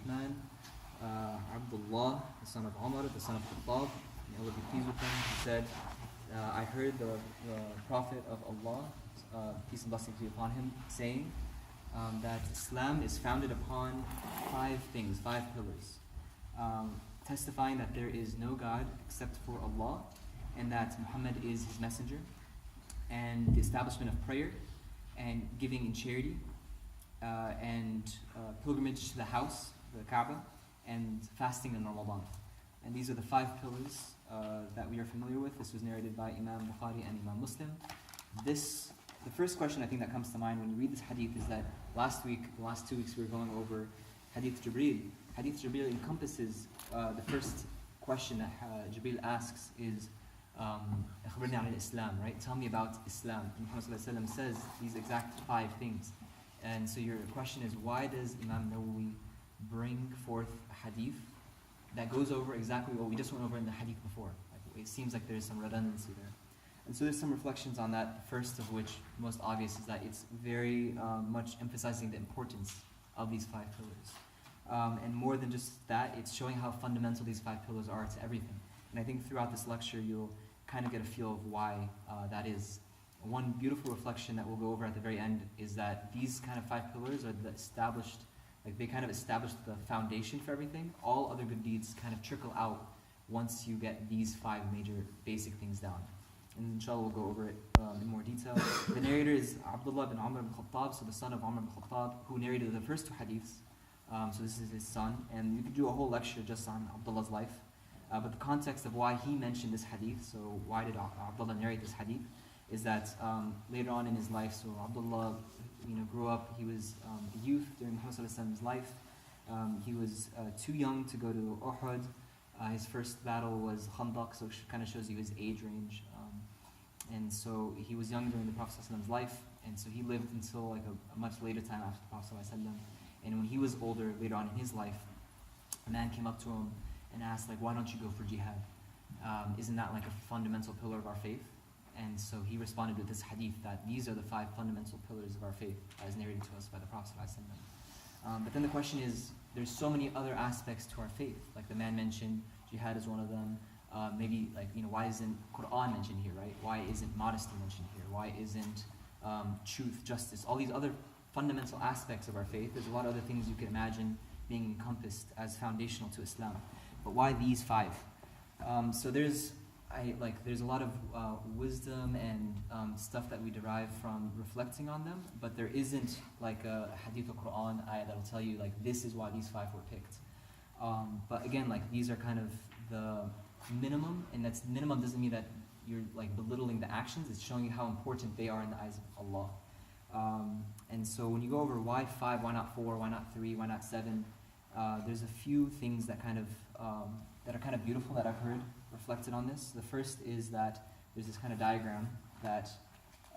Rahman, Abdullah, the son of Umar, the son of Khattab, may Allah be pleased with him. He said, I heard the Prophet of Allah, peace and blessings be upon him, saying that Islam is founded upon 5 things, 5 pillars. Testifying that there is no God except for Allah, and that Muhammad is his messenger, and the establishment of prayer, and giving in charity, and pilgrimage to the house, the Kaaba, and fasting in Ramadan. And these are the 5 pillars that we are familiar with. This was narrated by Imam Bukhari and Imam Muslim. The first question I think that comes to mind when you read this hadith is that the last 2 weeks we were going over Hadith Jibreel. Hadith Jibreel encompasses the first question that Jibreel asks is "Akhbirni an Islam," right? Tell me about Islam. And Muhammad ﷺ says these exact 5 things. And so your question is, why does Imam Nawawi bring forth a hadith that goes over exactly what we just went over in the hadith before? Like, it seems like there's some redundancy there. And so there's some reflections on that, first of which, most obvious, is that it's very much emphasizing the importance of these 5 pillars. And more than just that, it's showing how fundamental these 5 pillars are to everything. And I think throughout this lecture, you'll kind of get a feel of why that is. One beautiful reflection that we'll go over at the very end is that these kind of 5 pillars are the established, like they kind of established the foundation for everything. All other good deeds kind of trickle out once you get these 5 major basic things down. And inshallah we'll go over it in more detail. The narrator is Abdullah bin Umar bin Khattab, so the son of Umar bin Khattab, who narrated the first 2 hadiths. So this is his son, and you could do a whole lecture just on Abdullah's life. But the context of why he mentioned this hadith, so why did Abdullah narrate this hadith, is that later on in his life, so Abdullah grew up, he was a youth during Muhammad's life. He was too young to go to Uhud. His first battle was Khandaq, so it kind of shows you his age range. And so he was young during the Prophet's life, and so he lived until like a much later time after the Prophet. And when he was older, later on in his life, a man came up to him and asked, like, why don't you go for jihad? Isn't that like a fundamental pillar of our faith? And so he responded with this hadith that these are the 5 fundamental pillars of our faith, as narrated to us by the Prophet. But then the question is, there's so many other aspects to our faith. Like the man mentioned, jihad is one of them. Maybe why isn't Quran mentioned here, right? Why isn't modesty mentioned here? Why isn't truth, justice, all these other fundamental aspects of our faith? There's a lot of other things you can imagine being encompassed as foundational to Islam. But why these 5? So there's a lot of wisdom and stuff that we derive from reflecting on them, but there isn't like a hadith or Quran ayah that'll tell you like this is why these 5 were picked. But again, like these are kind of the minimum, and that's minimum doesn't mean that you're like belittling the actions. It's showing you how important they are in the eyes of Allah. And so when you go over why 5, why not 4, why not 3, why not 7, there's a few things that kind of that are kind of beautiful that I've heard reflected on this. The first is that there's this kind of diagram that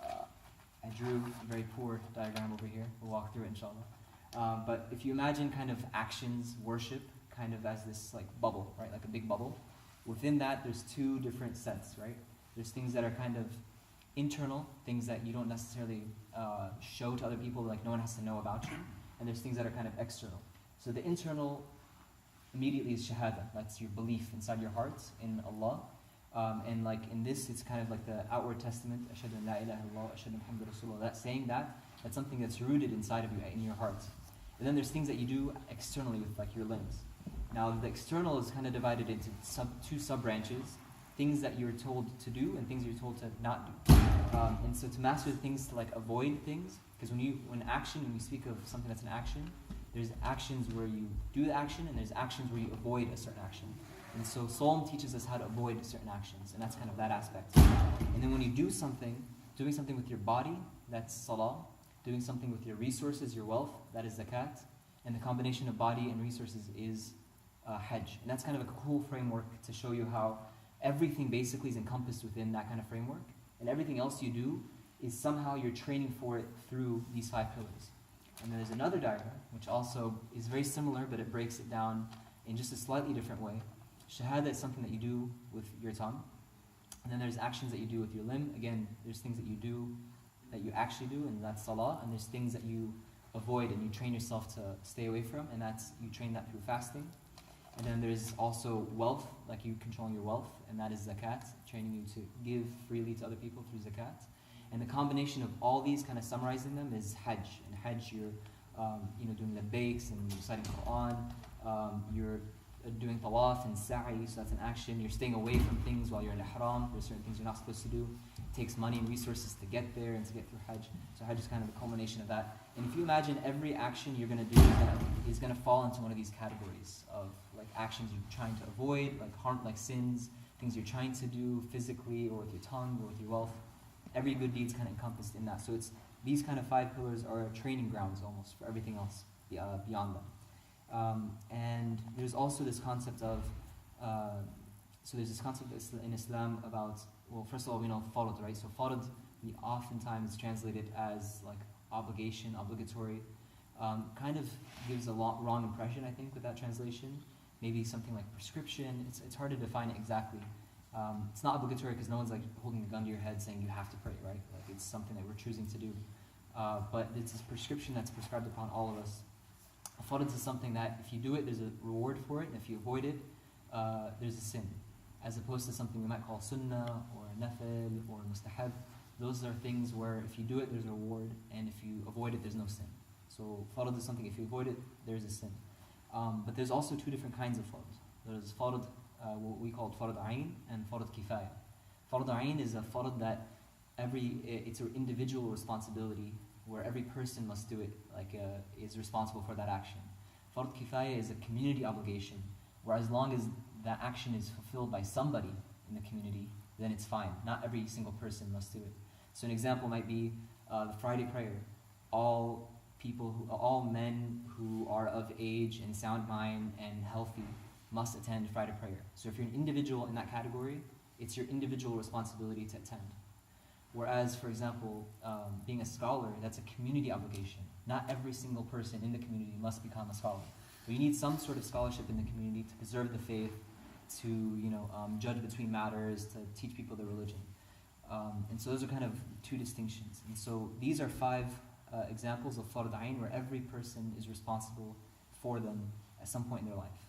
I drew, a very poor diagram over here. We'll walk through it inshallah. But if you imagine kind of actions, worship, kind of as this like bubble, right? Like a big bubble. Within that, there's 2 different sets, right? There's things that are kind of internal, things that you don't necessarily show to other people, like no one has to know about you. And there's things that are kind of external. So the internal immediately is shahada. That's your belief inside your heart in Allah. And like in this, it's kind of like the outward testament, ashhadu an la ilaha illallah, ashhadu Muhammadur Rasulullah. That's saying that's something that's rooted inside of you, in your heart. And then there's things that you do externally with like your limbs. Now the external is kind of divided into 2 sub-branches, things that you're told to do and things you're told to not do. And so to master the things, to like avoid things, because when you speak of something that's an action, there's actions where you do the action and there's actions where you avoid a certain action. And so Psalm teaches us how to avoid certain actions, and that's kind of that aspect. And then when you do something, doing something with your body, that's salah. Doing something with your resources, your wealth, that is zakat. And the combination of body and resources is hajj. And that's kind of a cool framework to show you how everything basically is encompassed within that kind of framework. And everything else you do is somehow you're training for it through these 5 pillars. And then there's another diagram, which also is very similar, but it breaks it down in just a slightly different way. Shahada is something that you do with your tongue. And then there's actions that you do with your limb. Again, there's things that you do that you actually do, and that's salah. And there's things that you avoid and you train yourself to stay away from, and that's you train that through fasting. And then there's also wealth, like you controlling your wealth, and that is zakat, training you to give freely to other people through zakat. And the combination of all these, kind of summarizing them, is hajj. And hajj, you're doing labaiks and reciting Quran, you're doing tawaf and sa'i, so that's an action. You're staying away from things while you're in ihram. There's certain things you're not supposed to do. It takes money and resources to get there and to get through hajj. So hajj is kind of the culmination of that. And if you imagine every action you're going to do is going to fall into one of these categories of like actions you're trying to avoid, like harm, like sins, things you're trying to do physically or with your tongue or with your wealth. Every good deed's kind of encompassed in that. So it's these kind of 5 pillars are training grounds almost for everything else beyond them. And there's also this concept of, in Islam about, well, first of all, we know farad, right? So farad, we oftentimes translate it as like obligation, obligatory. Kind of gives a wrong impression, I think, with that translation. Maybe something like prescription. It's hard to define it exactly. It's not obligatory because no one's like holding a gun to your head saying you have to pray, right? Like it's something that we're choosing to do. But it's a prescription that's prescribed upon all of us. Farad is something that if you do it, there's a reward for it, and if you avoid it, there's a sin. As opposed to something we might call sunnah, or nafil, or mustahab. Those are things where if you do it, there's a reward, and if you avoid it, there's no sin. So farad is something, if you avoid it, there's a sin. But there's also 2 different kinds of farad. There's farad, what we call farad ayn, and farad kifaya. Farad ayn is a farad that it's an individual responsibility, where every person must do it, is responsible for that action. Fard kifaya is a community obligation, where as long as that action is fulfilled by somebody in the community, then it's fine. Not every single person must do it. So an example might be the Friday prayer. All men who are of age and sound mind and healthy must attend Friday prayer. So if you're an individual in that category, it's your individual responsibility to attend. Whereas, for example, being a scholar, that's a community obligation. Not every single person in the community must become a scholar. But you need some sort of scholarship in the community to preserve the faith, to judge between matters, to teach people their religion. And so those are kind of 2 distinctions. And so these are 5 examples of fard ayn, where every person is responsible for them at some point in their life.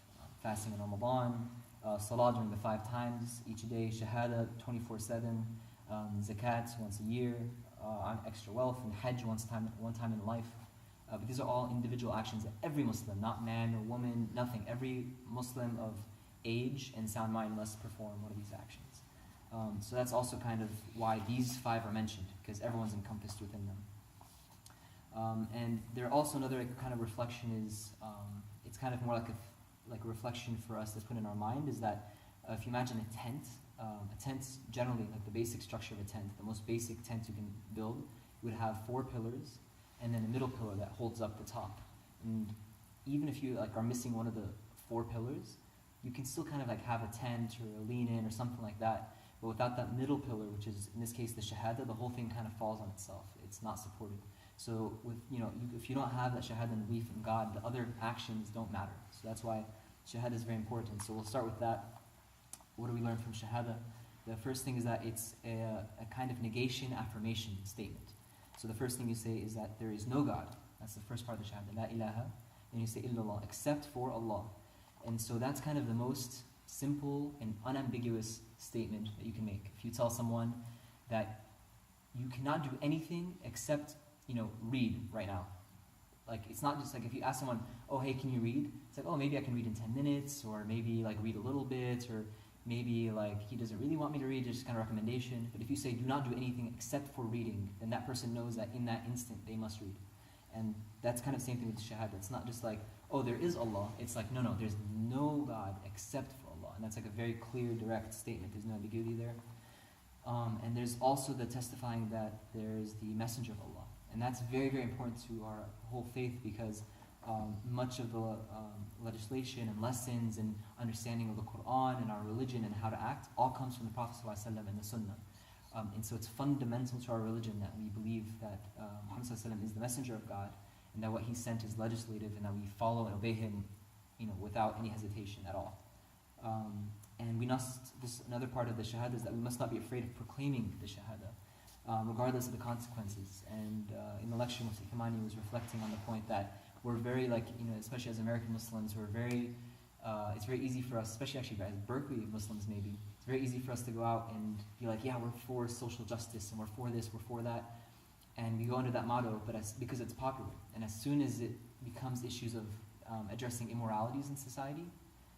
Fasting in Ramadan, salah during the 5 times each day, shahada 24/7, zakat once a year, on extra wealth, and hajj one time in life. But these are all individual actions that every Muslim, not man or woman, nothing, every Muslim of age and sound mind must perform one of these actions. So that's also kind of why these 5 are mentioned, because everyone's encompassed within them. And there also another kind of reflection is, it's kind of more like a reflection for us that's put in our mind, is that if you imagine a tent generally, like the basic structure of a tent, the most basic tent you can build, would have 4 pillars, and then a middle pillar that holds up the top. And even if you are missing one of the 4 pillars, you can still kind of have a tent or a lean-in or something like that. But without that middle pillar, which is in this case the shahada, the whole thing kind of falls on itself. It's not supported. So if you don't have that shahada and belief in God, the other actions don't matter. So that's why shahada is very important. So we'll start with that. What do we learn from shahada? The first thing is that it's a kind of negation affirmation statement. So the first thing you say is that there is no God. That's the first part of the shahada, la ilaha. And you say illallah, except for Allah. And so that's kind of the most simple and unambiguous statement that you can make. If you tell someone that you cannot do anything except, read right now. It's not just if you ask someone, oh, hey, can you read? It's oh, maybe I can read in 10 minutes, or maybe read a little bit, or maybe he doesn't really want me to read, just kind of recommendation. But if you say do not do anything except for reading, then that person knows that in that instant they must read. And that's kind of the same thing with shahada. It's not just oh, there is Allah. It's no, there's no God except for Allah. And that's a very clear, direct statement. There's no ambiguity there. And there's also the testifying that there's the messenger of Allah. And that's very, very important to our whole faith, because much of the legislation and lessons and understanding of the Quran and our religion and how to act all comes from the Prophet ﷺ and the Sunnah. And so it's fundamental to our religion that we believe that Muhammad ﷺ is the messenger of God, and that what he sent is legislative, and that we follow and obey him without any hesitation at all. And we must, this another part of the shahada is that we must not be afraid of proclaiming the shahada. regardless of the consequences. And in the lecture, Mufti Kamani was reflecting on the point that we're very, like, especially as American Muslims, we're very, it's very easy for us, especially actually as Berkeley Muslims maybe, it's very easy for us to go out and be like, yeah, we're for social justice, and we're for this, we're for that. And we go under that motto, but because it's popular. And as soon as it becomes issues of addressing immoralities in society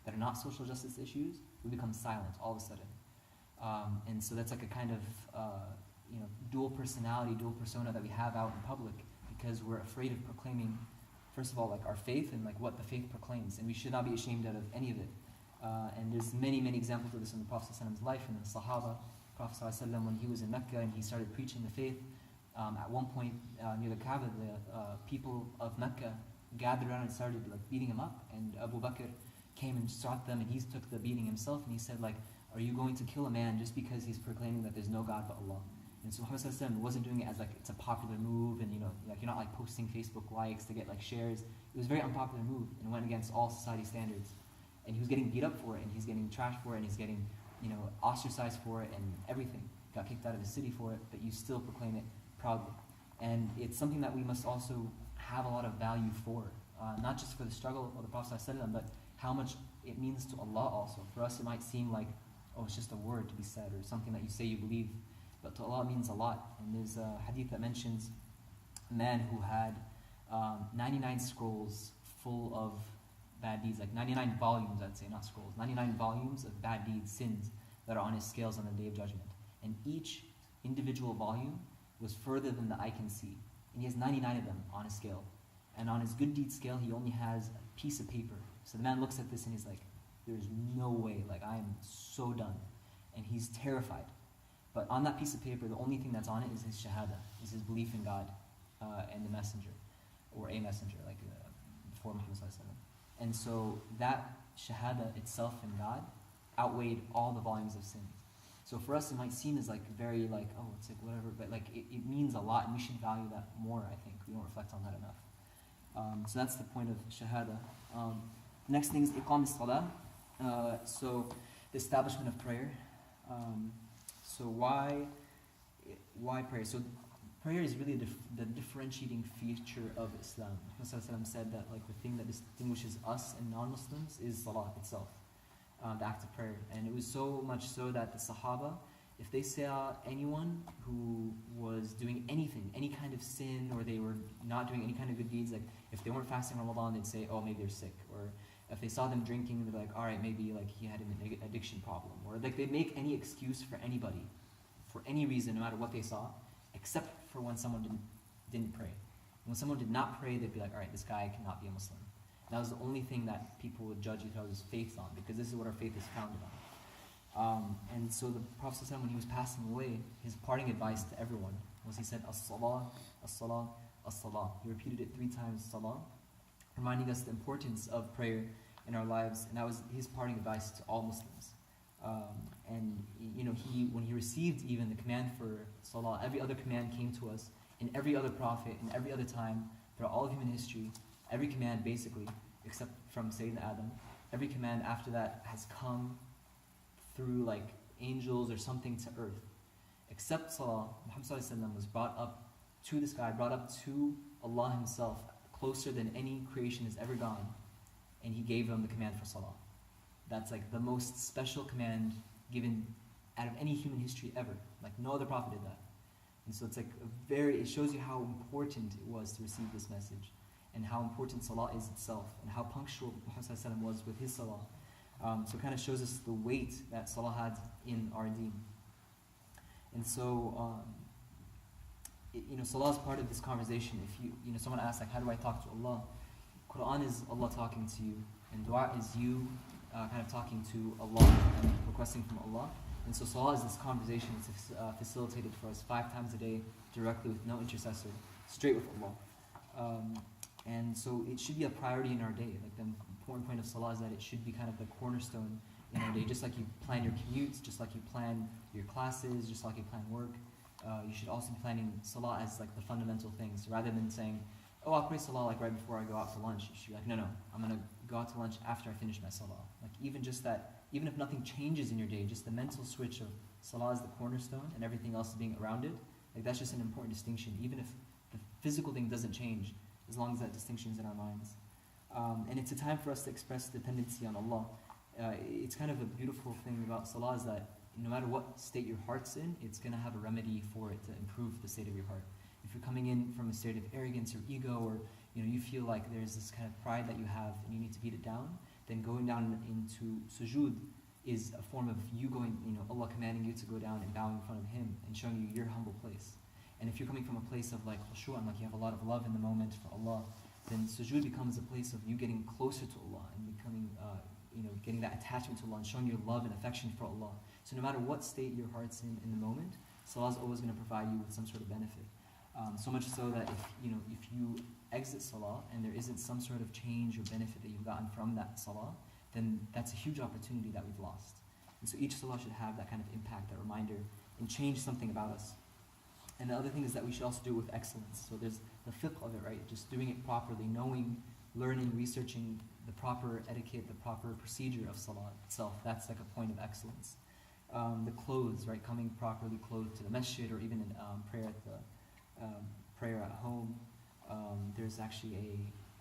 that are not social justice issues, we become silent all of a sudden. And so that's like a kind of dual personality, dual persona that we have out in public, because we're afraid of proclaiming, first of all, like our faith and like what the faith proclaims, and we should not be ashamed out of any of it. And there's many, many examples of this in the Prophet's life and the Sahaba. Prophet ﷺ, when he was in Mecca and he started preaching the faith, at one point near the Kaaba, the people of Mecca gathered around and started like beating him up, and Abu Bakr came and sought them, and he took the beating himself, and he said, like, are you going to kill a man just because he's proclaiming that there's no God but Allah? And so Muhammad ﷺ wasn't doing it as like it's a popular move, and like you're not like posting Facebook likes to get like shares. It was a very unpopular move and went against all society standards. And he was getting beat up for it, and he's getting trashed for it, and he's getting ostracized for it, and everything. Got kicked out of the city for it, but you still proclaim it proudly. And it's something that we must also have a lot of value for, not just for the struggle of the Prophet ﷺ, but how much it means to Allah also. For us it might seem like, oh, it's just a word to be said, or something that you say you believe, but to Allah it means a lot. And there's a hadith that mentions a man who had 99 scrolls full of bad deeds, like 99 volumes, I'd say, not scrolls, 99 volumes of bad deeds, sins that are on his scales on the Day of Judgment. And each individual volume was further than the eye can see. And he has 99 of them on his scale. And on his good deed scale, he only has a piece of paper. So the man looks at this and he's like, there's no way, like I am so done. And he's terrified. But on that piece of paper, the only thing that's on it is his shahada, is his belief in God and the messenger, or a messenger, like before Muhammad ﷺ. And so that shahada itself in God outweighed all the volumes of sins. So for us, it might seem as like very like, oh, it's like whatever, but like it means a lot, and we should value that more, I think. We don't reflect on that enough. So that's the point of shahada. Next thing is iqam as-salah. So the establishment of prayer. So why prayer? So prayer is really the differentiating feature of Islam. Prophet said that like the thing that distinguishes us and non-Muslims is salah itself, the act of prayer. And it was so much so that the Sahaba, if they saw anyone who was doing anything, any kind of sin, or they were not doing any kind of good deeds, like if they weren't fasting Ramadan, they'd say, oh, maybe they're sick. Or if they saw them drinking, they'd be like, all right, maybe like he had an addiction problem. Or like they'd make any excuse for anybody, for any reason, no matter what they saw, except for when someone didn't pray. When someone did not pray, they'd be like, all right, this guy cannot be a Muslim. And that was the only thing that people would judge each other's faith on, because this is what our faith is founded on. And so the Prophet ﷺ, when he was passing away, his parting advice to everyone was, he said, as-salah, as-salah, as-salah. He repeated it 3 times, salah, reminding us the importance of prayer in our lives, and that was his parting advice to all Muslims. And when he received even the command for salah, every other command came to us, in every other prophet, in every other time, throughout all of human history, every command basically, except from Sayyidina Adam, every command after that has come through like angels or something to earth. Except salah, Muhammad ﷺ was brought up to the sky, brought up to Allah himself, closer than any creation has ever gone, and he gave them the command for salah. That's like the most special command given out of any human history ever. Like no other prophet did that. And so it's like it shows you how important it was to receive this message, and how important salah is itself, and how punctual Muhammad ﷺ was with his salah. So it kind of shows us the weight that salah had in our deen. And so, salah is part of this conversation. If someone asks like, how do I talk to Allah? Quran is Allah talking to you, and dua is you kind of talking to Allah and requesting from Allah. And so salah is this conversation. It's facilitated for us 5 times a day, directly with no intercessor, straight with Allah. And so it should be a priority in our day. Like the important point of salah is that it should be kind of the cornerstone in our day. Just like you plan your commutes, just like you plan your classes, just like you plan work, you should also be planning salah as like the fundamental things, rather than saying, oh, I'll pray salah like right before I go out to lunch. You should be like, no, I'm going to go out to lunch after I finish my salah. Like even if nothing changes in your day, just the mental switch of salah is the cornerstone and everything else is being around it, Like that's just an important distinction, even if the physical thing doesn't change, as long as that distinction is in our minds. And it's a time for us to express dependency on Allah. It's kind of a beautiful thing about salah is that no matter what state your heart's in, it's going to have a remedy for it to improve the state of your heart. If you're coming in from a state of arrogance or ego, or you feel like there's this kind of pride that you have and you need to beat it down, then going down into sujood is a form of you going, Allah commanding you to go down and bow in front of Him and showing you your humble place. And if you're coming from a place of like khushu' and like you have a lot of love in the moment for Allah, then sujood becomes a place of you getting closer to Allah and becoming, getting that attachment to Allah and showing your love and affection for Allah. So no matter what state your heart's in the moment, salah is always going to provide you with some sort of benefit. So much so that if you exit salah and there isn't some sort of change or benefit that you've gotten from that salah, then that's a huge opportunity that we've lost. And so each salah should have that kind of impact, that reminder, and change something about us. And the other thing is that we should also do it with excellence. So there's the fiqh of it, right? Just doing it properly, knowing, learning, researching the proper etiquette, the proper procedure of salah itself. That's like a point of excellence. The clothes, right? Coming properly clothed to the masjid, or even in prayer at home. There's actually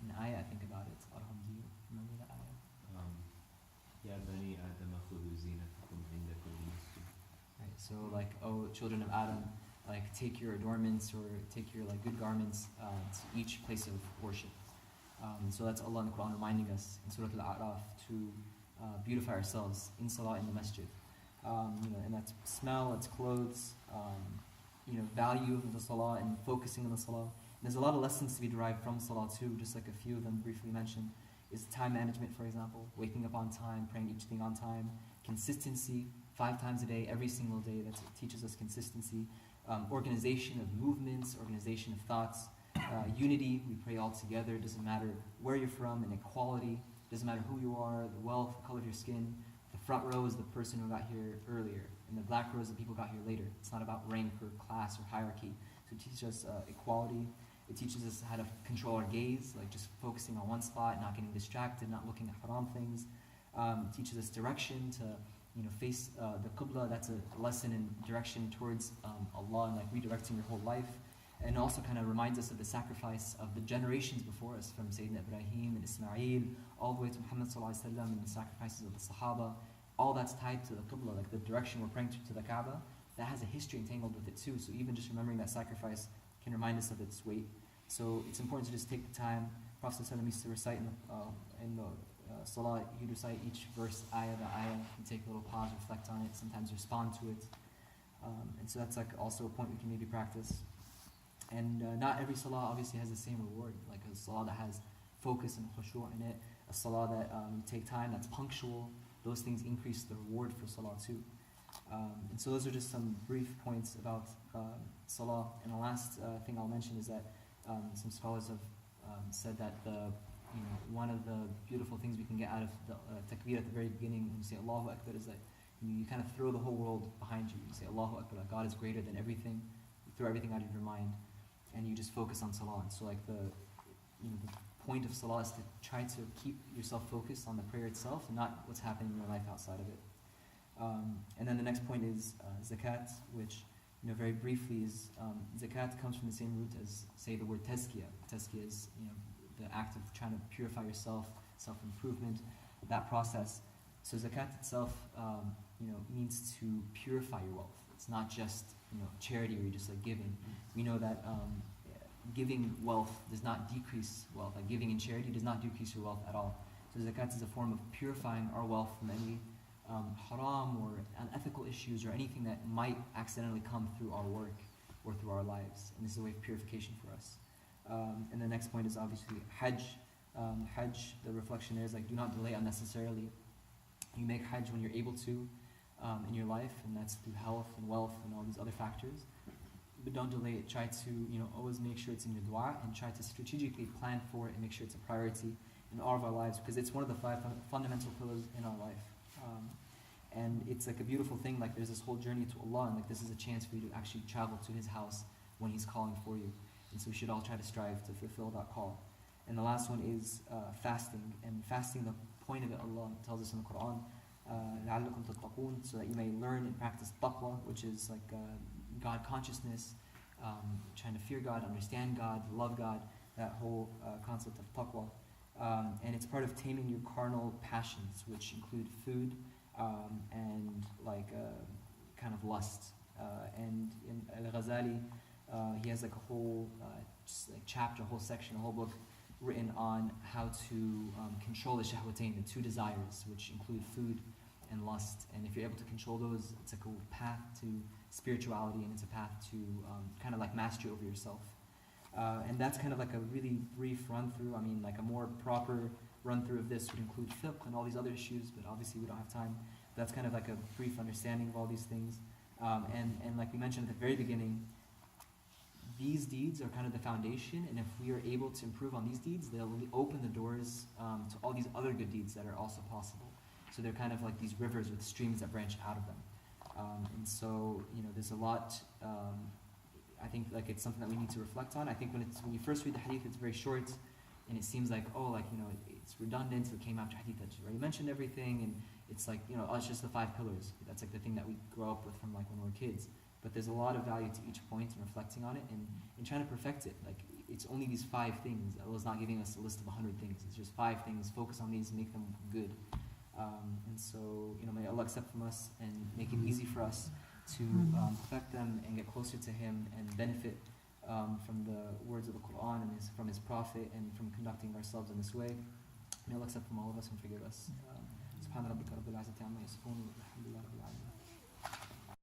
an ayah, I think, about it. Arham, do you remember that ayah? Right, so like, oh, children of Adam, like take your adornments or take your like good garments to each place of worship. So that's Allah in the Quran reminding us in Surah Al-A'raf to beautify ourselves in salah in the masjid. And that's smell, it's clothes, value of the salah and focusing on the salah. There's a lot of lessons to be derived from salah too, just like a few of them briefly mentioned. Is time management, for example, waking up on time, praying each thing on time, consistency, 5 times a day, every single day, that teaches us consistency, organization of movements, organization of thoughts, unity, we pray all together, it doesn't matter where you're from, and equality, doesn't matter who you are, the wealth, the color of your skin. The front row is the person who got here earlier, and the black row is the people who got here later. It's not about rank or class or hierarchy. So it teaches us equality. It teaches us how to control our gaze, like just focusing on one spot, not getting distracted, not looking at haram things. It teaches us direction to face the qibla. That's a lesson in direction towards Allah and like redirecting your whole life. And also kind of reminds us of the sacrifice of the generations before us, from Sayyidina Ibrahim and Ismail, all the way to Muhammad sallallahu alaihi wasallam, and the sacrifices of the Sahaba. All that's tied to the qibla, like the direction we're praying to the Kaaba. That has a history entangled with it too. So even just remembering that sacrifice can remind us of its weight. So it's important to just take the time. Prophet ﷺ used to recite in the salah, he'd recite each verse, ayah by ayah, and take a little pause, reflect on it, sometimes respond to it. And so that's like also a point we can maybe practice. And not every salah obviously has the same reward. Like a salah that has focus and khushu' in it, a salah that you take time, that's punctual, those things increase the reward for salah too. And so those are just some brief points about salah. And the last thing I'll mention is that some scholars have said that one of the beautiful things we can get out of the takbir at the very beginning when you say Allahu Akbar is that you kind of throw the whole world behind you. You say Allahu Akbar, God is greater than everything. You throw everything out of your mind and you just focus on salah. And so like the point of salah is to try to keep yourself focused on the prayer itself and not what's happening in your life outside of it. And then the next point is zakat, which very briefly is zakat comes from the same root as, say, the word tazkiyah. Tazkiyah is the act of trying to purify yourself, self-improvement, that process. So zakat itself means to purify your wealth. It's not just charity where you're just like giving. We know that giving wealth does not decrease wealth. Like giving in charity does not decrease your wealth at all. So zakat is a form of purifying our wealth from any haram or unethical issues or anything that might accidentally come through our work or through our lives. And this is a way of purification for us. And the next point is obviously hajj. Hajj, the reflection there is like, do not delay unnecessarily. You make hajj when you're able to in your life, and that's through health and wealth and all these other factors. But don't delay it. Try to always make sure it's in your dua, and try to strategically plan for it and make sure it's a priority in all of our lives, because it's one of the 5 fundamental pillars in our life. And it's like a beautiful thing, like there's this whole journey to Allah, and like this is a chance for you to actually travel to His house when He's calling for you. And so we should all try to strive to fulfill that call. And the last one is fasting. And fasting, the point of it, Allah tells us in the Quran, so that you may learn and practice taqwa, which is like God consciousness, trying to fear God, understand God, love God, that whole concept of taqwa. And it's part of taming your carnal passions, which include food and like kind of lust. And in Al-Ghazali, he has like a whole chapter, a whole section, a whole book written on how to control the shahwatain, the two desires, which include food and lust. And if you're able to control those, it's like a path to spirituality, and it's a path to kind of like mastery over yourself. And that's kind of like a really brief run through. I mean, like a more proper run through of this would include fiqh and all these other issues, but obviously we don't have time. That's kind of like a brief understanding of all these things. And like we mentioned at the very beginning, these deeds are kind of the foundation, and if we are able to improve on these deeds, they'll really open the doors to all these other good deeds that are also possible. So they're kind of like these rivers with streams that branch out of them. And so, there's a lot, I think like it's something that we need to reflect on. I think when you first read the hadith, it's very short, and it seems like, it's redundant, it came after hadith that already mentioned everything, and it's like, it's just the 5 pillars. That's like the thing that we grow up with from like when we're kids. But there's a lot of value to each point and reflecting on it and trying to perfect it. Like, it's only these 5 things. Allah's not giving us a list of 100 things. It's just 5 things. Focus on these, make them good. And so, may Allah accept from us and make it easy for us to perfect them and get closer to Him and benefit from the words of the Quran and from His Prophet and from conducting ourselves in this way. May Allah accept from all of us and forgive us. سبحان ربك رب العزة عما يصفون والحمد لله رب العالمين.